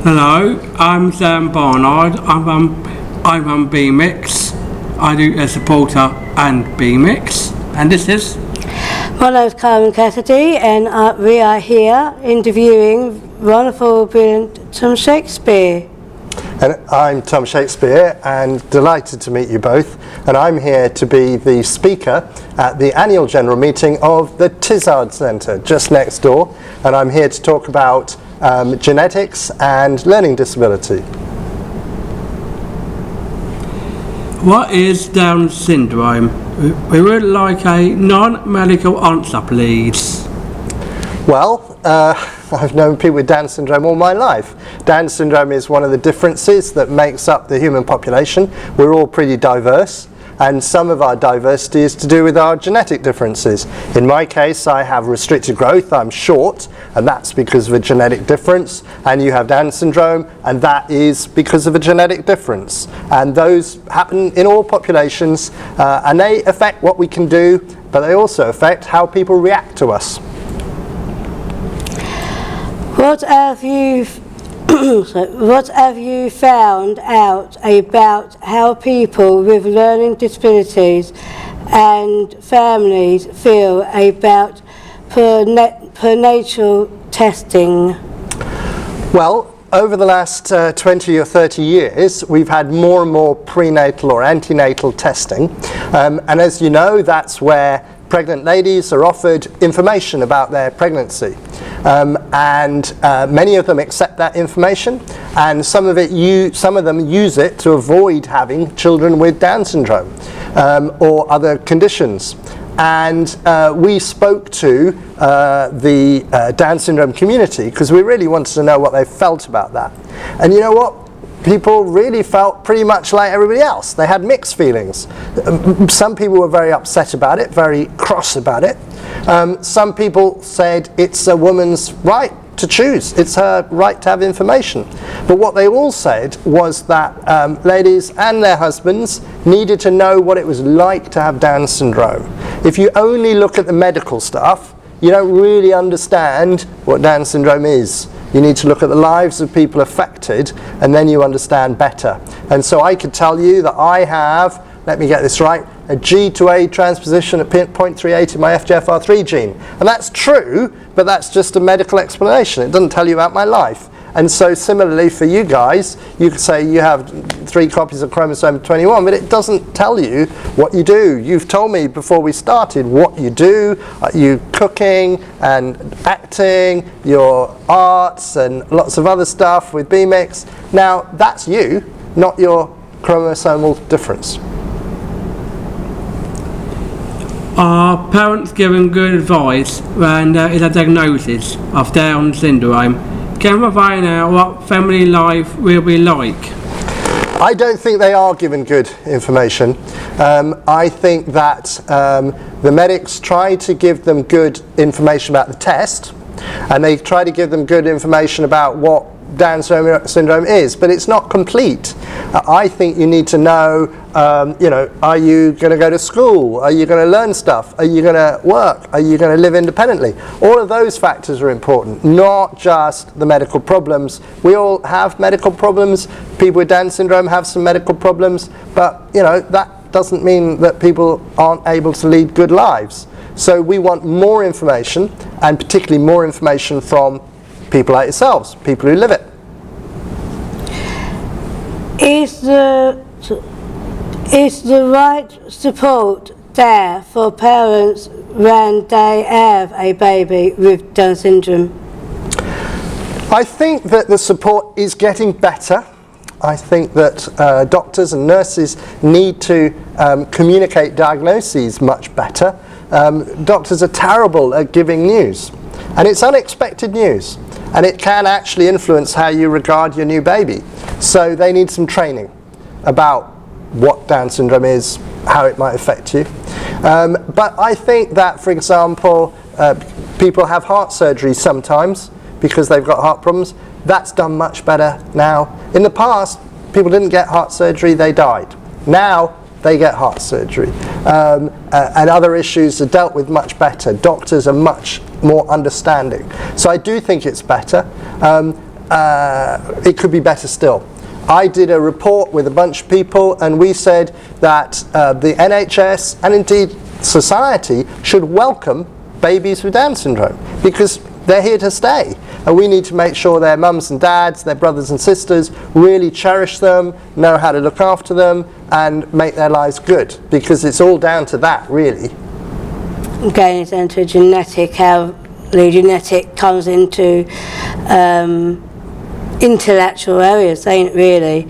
Hello, I'm Sam Barnard. I run B-Mix. I do a supporter and B-Mix. And this is... My name is Carmen Cassidy, and we are here interviewing wonderful, brilliant Tom Shakespeare. And I'm Tom Shakespeare, and delighted to meet you both. And I'm here to be the speaker at the annual general meeting of the Tizard Centre, just next door. And I'm here to talk about genetics and learning disability. What is Down syndrome? We would like a non-medical answer, please. Well, I've known people with Down syndrome all my life. Down syndrome is one of the differences that makes up the human population. We're all pretty diverse, and some of our diversity is to do with our genetic differences. In my case, I have restricted growth. I'm short, and that's because of a genetic difference. And you have Down syndrome, and that is because of a genetic difference. And those happen in all populations, and they affect what we can do, but they also affect how people react to us. What have you found out about how people with learning disabilities and families feel about prenatal testing? Well, over the last 20 or 30 years, we've had more and more prenatal or antenatal testing. And as you know, that's where pregnant ladies are offered information about their pregnancy. And many of them accept that information, and some of them use it to avoid having children with Down syndrome or other conditions. And we spoke to the Down syndrome community because we really wanted to know what they felt about that. And you know what? People really felt pretty much like everybody else. They had mixed feelings. Some people were very upset about it, very cross about it. Some people said it's a woman's right to choose. It's her right to have information. But what they all said was that ladies and their husbands needed to know what it was like to have Down syndrome. If you only look at the medical stuff, you don't really understand what Down syndrome is. You need to look at the lives of people affected, and then you understand better. And so I could tell you that I have, let me get this right, a G to A transposition at 0.38 in my FGFR3 gene. And that's true, but that's just a medical explanation. It doesn't tell you about my life. And so similarly for you guys, you could say you have 3 copies of chromosome 21, but it doesn't tell you what you do. You've told me before we started what you do. You cooking and acting, your arts and lots of other stuff with B-Mix. Now that's you, not your chromosomal difference. Are parents given good advice when there is a diagnosis of Down syndrome? Can we find out what family life will be like? I don't think they are given good information. I think that the medics try to give them good information about the test, and they try to give them good information about what Down syndrome is, but it's not complete. I think you need to know, are you going to go to school? Are you going to learn stuff? Are you going to work? Are you going to live independently? All of those factors are important, not just the medical problems. We all have medical problems. People with Down syndrome have some medical problems, but that doesn't mean that people aren't able to lead good lives. So we want more information, and particularly more information from people like yourselves, people who live it. Is the right support there for parents when they have a baby with Down syndrome? I think that the support is getting better. I think that doctors and nurses need to communicate diagnoses much better. Doctors are terrible at giving news, and it's unexpected news, and it can actually influence how you regard your new baby. So they need some training about what Down syndrome is, how it might affect you. But I think that, for example, people have heart surgery sometimes because they've got heart problems. That's done much better now. In the past, people didn't get heart surgery, they died. Now, they get heart surgery. And other issues are dealt with much better. Doctors are much more understanding. So I do think it's better. it could be better still. I did a report with a bunch of people, and we said that the NHS and indeed society should welcome babies with Down syndrome, because they're here to stay, and we need to make sure their mums and dads, their brothers and sisters really cherish them, know how to look after them and make their lives good, because it's all down to that, really. Again, it's into genetic, how the genetic comes into intellectual areas, ain't it, really,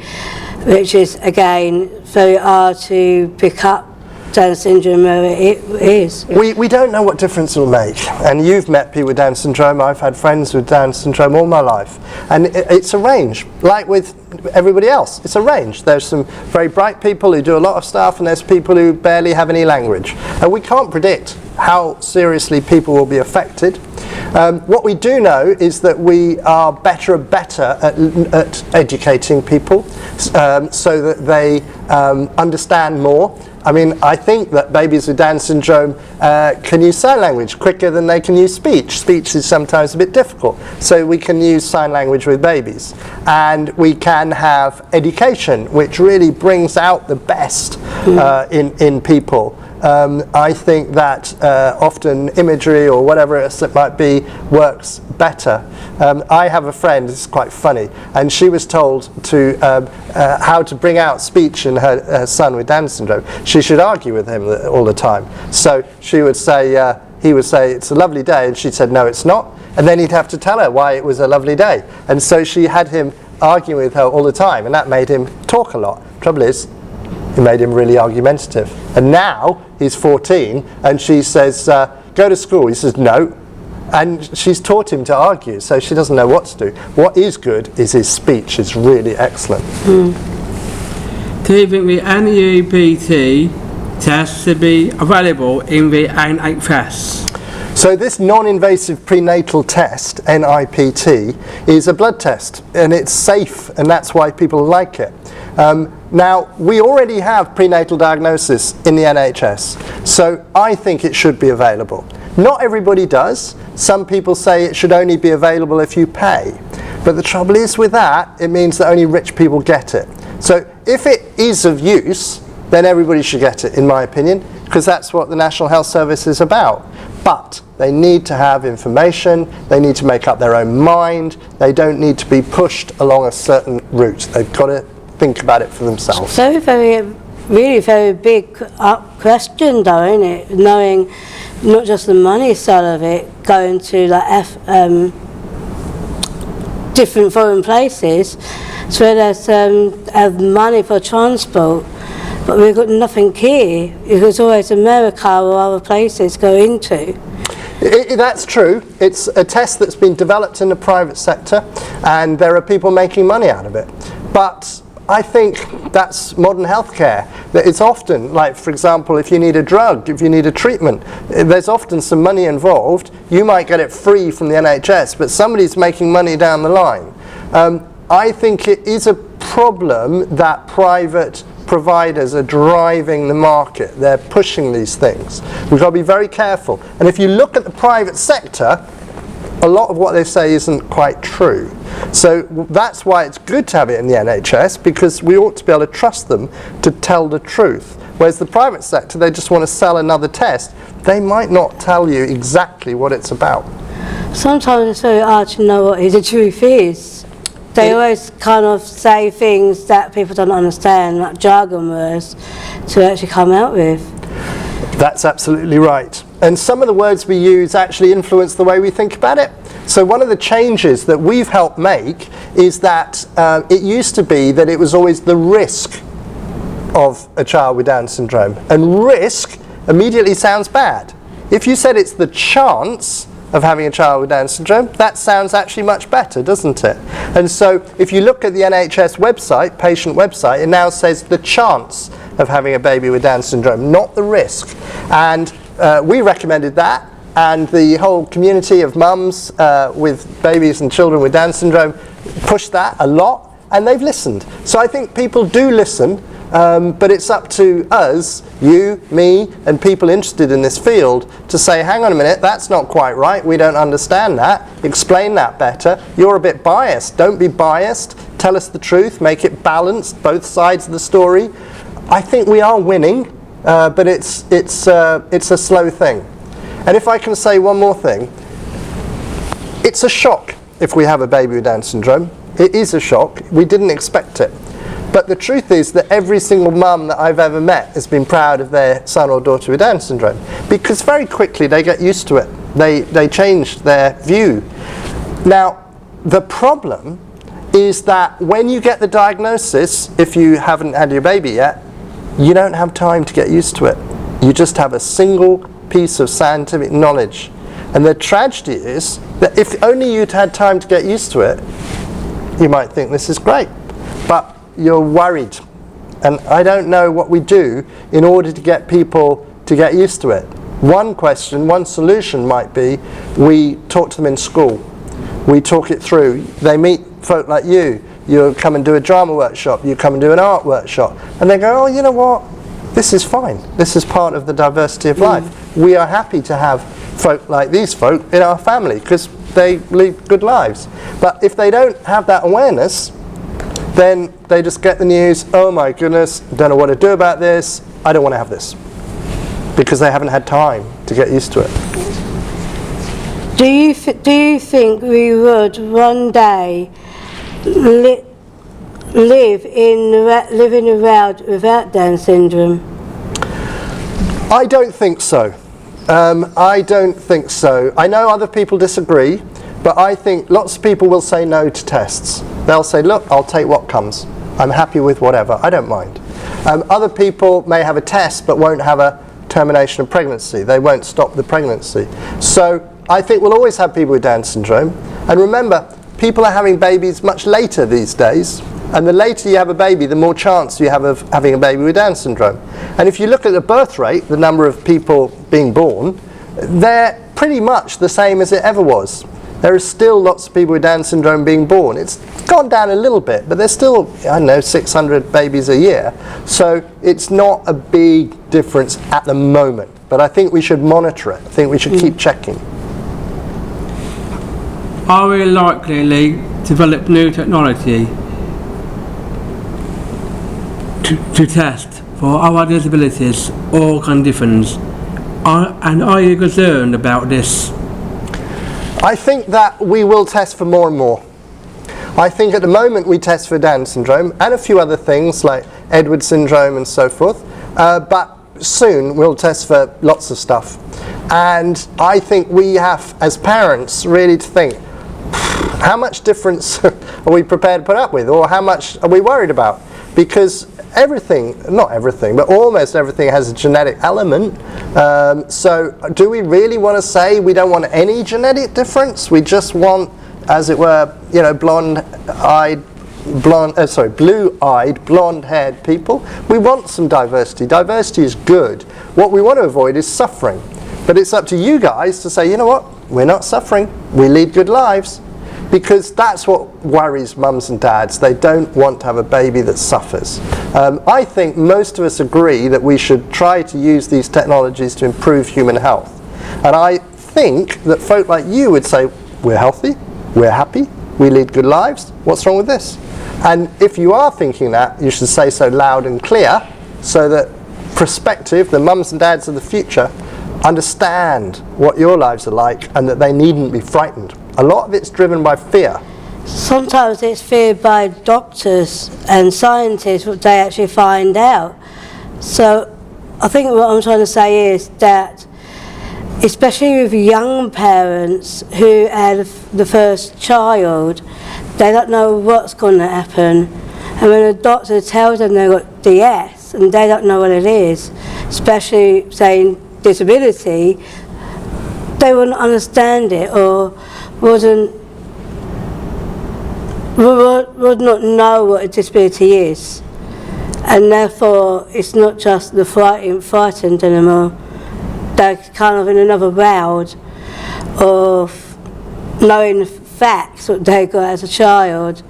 which is again very hard to pick up Down syndrome where it is. We don't know what difference it will make, and you've met people with Down syndrome. I've had friends with Down syndrome all my life, and it's a range, like with everybody else. It's a range. There's some very bright people who do a lot of stuff, and there's people who barely have any language, and we can't predict how seriously people will be affected. What we do know is that we are better and better at educating people so that they understand more. I mean, I think that babies with Down syndrome can use sign language quicker than they can use speech. Speech is sometimes a bit difficult, so we can use sign language with babies. And we can have education, which really brings out the best in people. I think that often imagery or whatever else it might be works better. I have a friend, this is quite funny, and she was told to how to bring out speech in her son with Down syndrome. She should argue with him all the time. So she would say, he would say, "It's a lovely day," and she said, "No, it's not." And then he'd have to tell her why it was a lovely day. And so she had him arguing with her all the time, and that made him talk a lot. Trouble is, it made him really argumentative. And now he's 14, and she says, "Go to school." He says, "No." And she's taught him to argue, so she doesn't know what to do. What is good is his speech is really excellent. Do you think the IMGP test should be available in the NHS? So this non-invasive prenatal test, NIPT, is a blood test, and it's safe, and that's why people like it. Now, we already have prenatal diagnosis in the NHS, so I think it should be available. Not everybody does. Some people say it should only be available if you pay. But the trouble is with that, it means that only rich people get it. So if it is of use, then everybody should get it, in my opinion, because that's what the National Health Service is about. But they need to have information, they need to make up their own mind, they don't need to be pushed along a certain route. They've got to think about it for themselves. Really very big question though, isn't it? Knowing not just the money side of it, going to like different foreign places, so there's have money for transport, but we've got nothing here. It's always America or other places go into. That's true. It's a test that's been developed in the private sector, and there are people making money out of it. But I think that's modern healthcare. It's often, like for example, if you need a drug, if you need a treatment, there's often some money involved. You might get it free from the NHS, but somebody's making money down the line. I think it is a problem that private providers are driving the market. They're pushing these things. We've got to be very careful. And if you look at the private sector, a lot of what they say isn't quite true. So that's why it's good to have it in the NHS, because we ought to be able to trust them to tell the truth. Whereas the private sector, they just want to sell another test. They might not tell you exactly what it's about. Sometimes it's very hard to know what the truth is. They always kind of say things that people don't understand, like jargon words, to actually come out with. That's absolutely right. And some of the words we use actually influence the way we think about it. So one of the changes that we've helped make is that it used to be that it was always the risk of a child with Down syndrome. And risk immediately sounds bad. If you said it's the chance of having a child with Down syndrome, that sounds actually much better, doesn't it? And so if you look at the NHS website, patient website, it now says the chance of having a baby with Down syndrome, not the risk. And we recommended that, and the whole community of mums with babies and children with Down syndrome pushed that a lot, and they've listened. So I think people do listen. But it's up to us, you, me, and people interested in this field to say, hang on a minute, that's not quite right, we don't understand that, explain that better, you're a bit biased, don't be biased, tell us the truth, make it balanced, both sides of the story. I think we are winning, but it's a slow thing. And if I can say one more thing, it's a shock if we have a baby with Down syndrome. It is a shock, we didn't expect it. But the truth is that every single mum that I've ever met has been proud of their son or daughter with Down syndrome, because very quickly they get used to it. They change their view. Now, the problem is that when you get the diagnosis, if you haven't had your baby yet, you don't have time to get used to it. You just have a single piece of scientific knowledge. And the tragedy is that if only you'd had time to get used to it, you might think this is great. But you're worried, and I don't know what we do in order to get people to get used to it. One solution might be we talk to them in school, we talk it through, they meet folk like you come and do a drama workshop, you come and do an art workshop, and they go, oh, you know what, this is fine, this is part of the diversity of life. We are happy to have folk like these folk in our family because they lead good lives. But if they don't have that awareness, then they just get the news, oh my goodness, don't know what to do about this, I don't want to have this. Because they haven't had time to get used to it. Do you think we would one day live in a world without Down syndrome? I don't think so. I don't think so. I know other people disagree, but I think lots of people will say no to tests. They'll say, look, I'll take what comes. I'm happy with whatever, I don't mind. Other people may have a test but won't have a termination of pregnancy. They won't stop the pregnancy. So I think we'll always have people with Down syndrome. And remember, people are having babies much later these days. And the later you have a baby, the more chance you have of having a baby with Down syndrome. And if you look at the birth rate, the number of people being born, they're pretty much the same as it ever was. There are still lots of people with Down syndrome being born. It's gone down a little bit, but there's still, I don't know, 600 babies a year. So it's not a big difference at the moment. But I think we should monitor it. I think we should keep checking. Are we likely to develop new technology to test for our disabilities or conditions? And are you concerned about this? I think that we will test for more and more. I think at the moment we test for Down syndrome and a few other things like Edwards syndrome and so forth, but soon we'll test for lots of stuff. And I think we have, as parents, really to think, how much difference are we prepared to put up with, or how much are we worried about? Because everything, not everything, but almost everything has a genetic element. So do we really want to say we don't want any genetic difference? We just want, as it were, you know, blue-eyed, blonde-haired people. We want some diversity. Diversity is good. What we want to avoid is suffering. But it's up to you guys to say, you know what, we're not suffering. We lead good lives. Because that's what worries mums and dads. They don't want to have a baby that suffers. I think most of us agree that we should try to use these technologies to improve human health. And I think that folk like you would say, we're healthy, we're happy, we lead good lives, what's wrong with this? And if you are thinking that, you should say so loud and clear, so that prospective, the mums and dads of the future, understand what your lives are like and that they needn't be frightened. A lot of it's driven by fear. Sometimes it's feared by doctors and scientists, what they actually find out. So I think what I'm trying to say is that, especially with young parents who have the first child, they don't know what's going to happen. And when a doctor tells them they've got DS and they don't know what it is, especially saying disability, they wouldn't understand it or would not know what a disability is, and therefore it's not just the frightened anymore. They're kind of in another world of knowing facts what they got as a child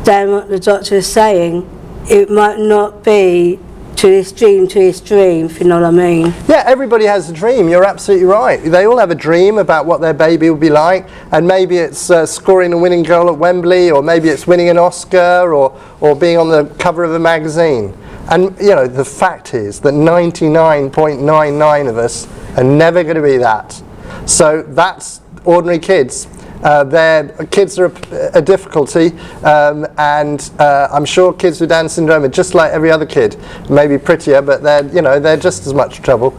than what the doctor is saying. it might not be to this dream, if you know what I mean. Yeah, everybody has a dream. You're absolutely right. They all have a dream about what their baby will be like, and maybe it's scoring a winning goal at Wembley, or maybe it's winning an Oscar, or being on the cover of a magazine. And you know, the fact is that 99.99 of us are never going to be that. So that's ordinary kids. Their kids are a difficulty, and I'm sure kids with Down syndrome are just like every other kid, maybe prettier, but they're just as much trouble.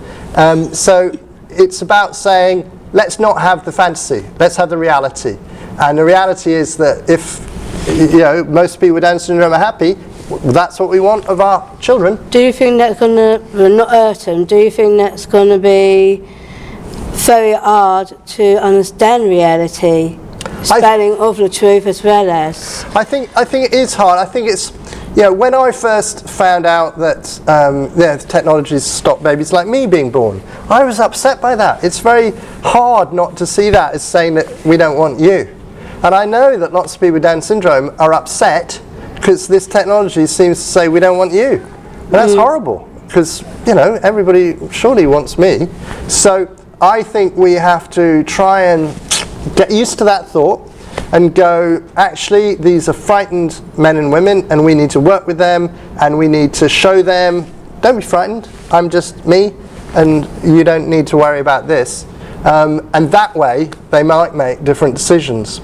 So it's about saying, let's not have the fantasy, let's have the reality. And the reality is that if most people with Down syndrome are happy, that's what we want of our children. Do you think that's going to, not hurt them, do you think that's going to be very hard to understand reality, spelling of the truth as well as? I think it is hard. I think it's, when I first found out that the technologies stop babies like me being born, I was upset by that. It's very hard not to see that as saying that we don't want you. And I know that lots of people with Down syndrome are upset because this technology seems to say we don't want you. And that's horrible, because everybody surely wants me. So I think we have to try and get used to that thought and go, actually, these are frightened men and women, and we need to work with them, and we need to show them, don't be frightened, I'm just me, and you don't need to worry about this. And that way, they might make different decisions.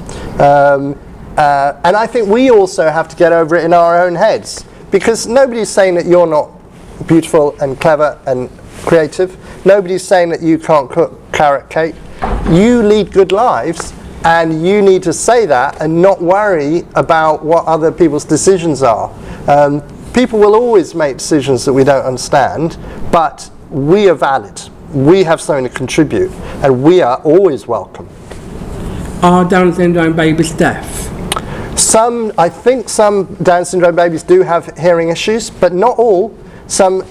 And I think we also have to get over it in our own heads, because nobody's saying that you're not beautiful and clever and creative. Nobody's saying that you can't cook carrot cake. You lead good lives, and you need to say that and not worry about what other people's decisions are. People will always make decisions that we don't understand, but we are valid. We have something to contribute, and we are always welcome. Are Down syndrome babies deaf? I think some Down syndrome babies do have hearing issues, but not all.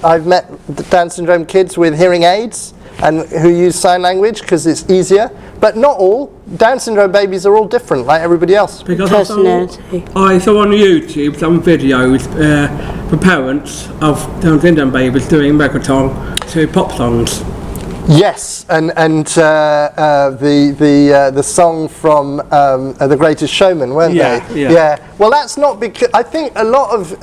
I've met Down syndrome kids with hearing aids and who use sign language because it's easier, but not all. Down syndrome babies are all different, like everybody else. Because I saw on YouTube some videos for parents of Down syndrome babies doing reggaeton to pop songs. Yes, and the song from The Greatest Showman, weren't they? Yeah. Well, that's not because I think a lot of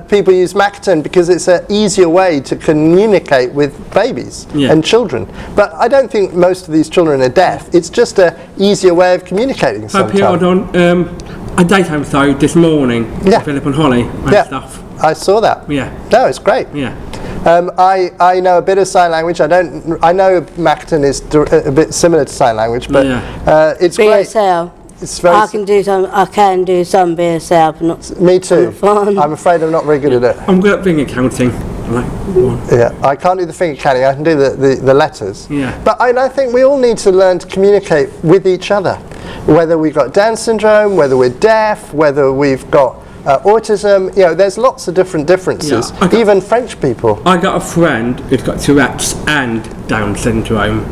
people use Makaton because it's an easier way to communicate with babies and children. But I don't think most of these children are deaf. It's just an easier way of communicating. I appeared on a daytime show this morning. Philip and Holly and stuff. I saw that. Yeah. No, it's great. Yeah. I know a bit of sign language. I know Makaton is a bit similar to sign language, but it's BSL. Great. It's very. I can do some BSL, but not. Me too. I'm afraid I'm not very good at it. I'm good at finger counting. Yeah, I can't do the finger counting. I can do the letters. Yeah. But I think we all need to learn to communicate with each other, whether we've got Down syndrome, whether we're deaf, whether we've got autism. There's lots of different differences. Yeah, even French people. I got a friend who's got Tourette's and Down syndrome.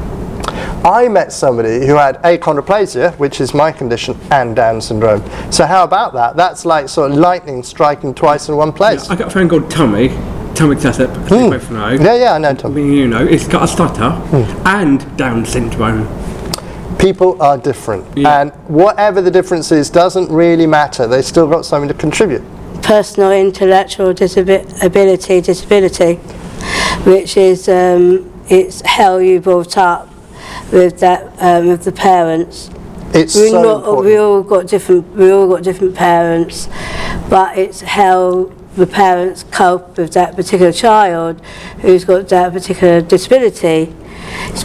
I met somebody who had achondroplasia, which is my condition, and Down syndrome. So how about that? That's like sort of lightning striking twice in one place. Yeah, I got a friend called Tommy Jessup, you both know. Yeah, I know Tommy. He's got a stutter and Down syndrome. People are different, and whatever the difference is doesn't really matter. They've still got something to contribute. Personal intellectual disability, which is it's how you brought up with that with the parents. We all got different parents, but it's how the parents cope with that particular child who's got that particular disability.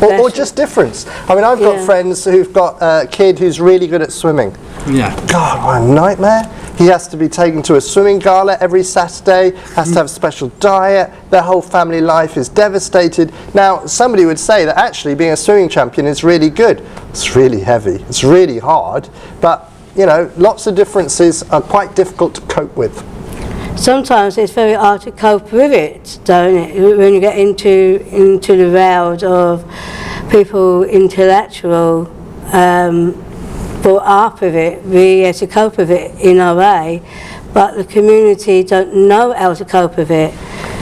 Or just difference. I mean, I've got friends who've got a kid who's really good at swimming. Yeah. God, what a nightmare. He has to be taken to a swimming gala every Saturday, has to have a special diet, their whole family life is devastated. Now, somebody would say that actually being a swimming champion is really good. It's really heavy, it's really hard, but, lots of differences are quite difficult to cope with. Sometimes it's very hard to cope with it, don't it? When you get into the world of people intellectual, brought up with it, we have to cope with it in our way. but the community don't know how to cope with it.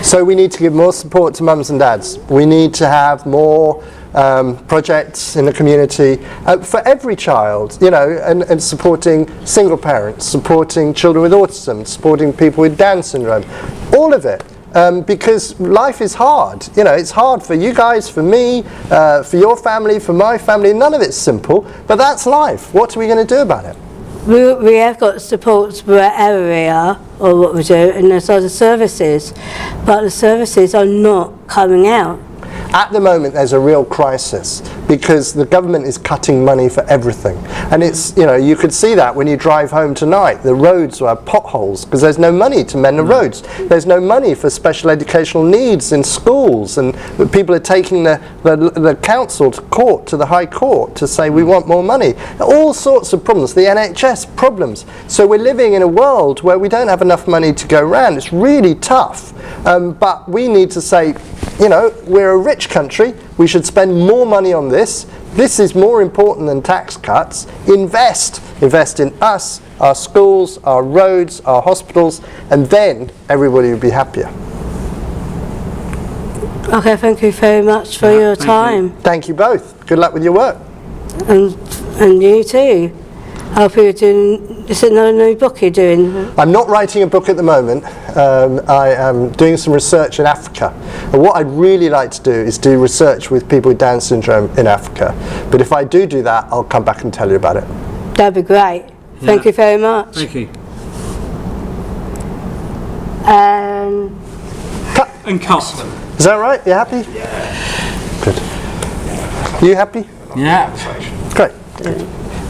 So we need to give more support to mums and dads. We need to have more projects in the community for every child, you know, and supporting single parents, supporting children with autism, supporting people with Down syndrome, all of it. Because life is hard. You know, it's hard for you guys, for me, for your family, for my family. None of it's simple, but that's life. What are we going to do about it? We have got supports wherever we are, or what we do, and there's other services, but the services are not coming out. At the moment, there's a real crisis because the government is cutting money for everything. And it's, you know, you could see that when you drive home tonight. The roads are potholes because there's no money to mend the roads. There's no money for special educational needs in schools, and people are taking the council to court, to the High Court, to say we want more money. All sorts of problems, the NHS problems. So we're living in a world where we don't have enough money to go around. It's really tough. But we need to say, you know, we're a rich country, we should spend more money on this. This is more important than tax cuts. Invest in us, our schools, our roads, our hospitals, and then everybody will be happier. Okay, thank you very much for your time. Thank you both. Good luck with your work. And you too. I hope you're doing, is it another new book you're doing? I'm not writing a book at the moment. I am doing some research in Africa. And what I'd really like to do is do research with people with Down syndrome in Africa. But if I do that, I'll come back and tell you about it. That'd be great. Thank you very much. Thank you. And cut. Is that right? You happy? Yeah. Good. You happy? Yeah. Great.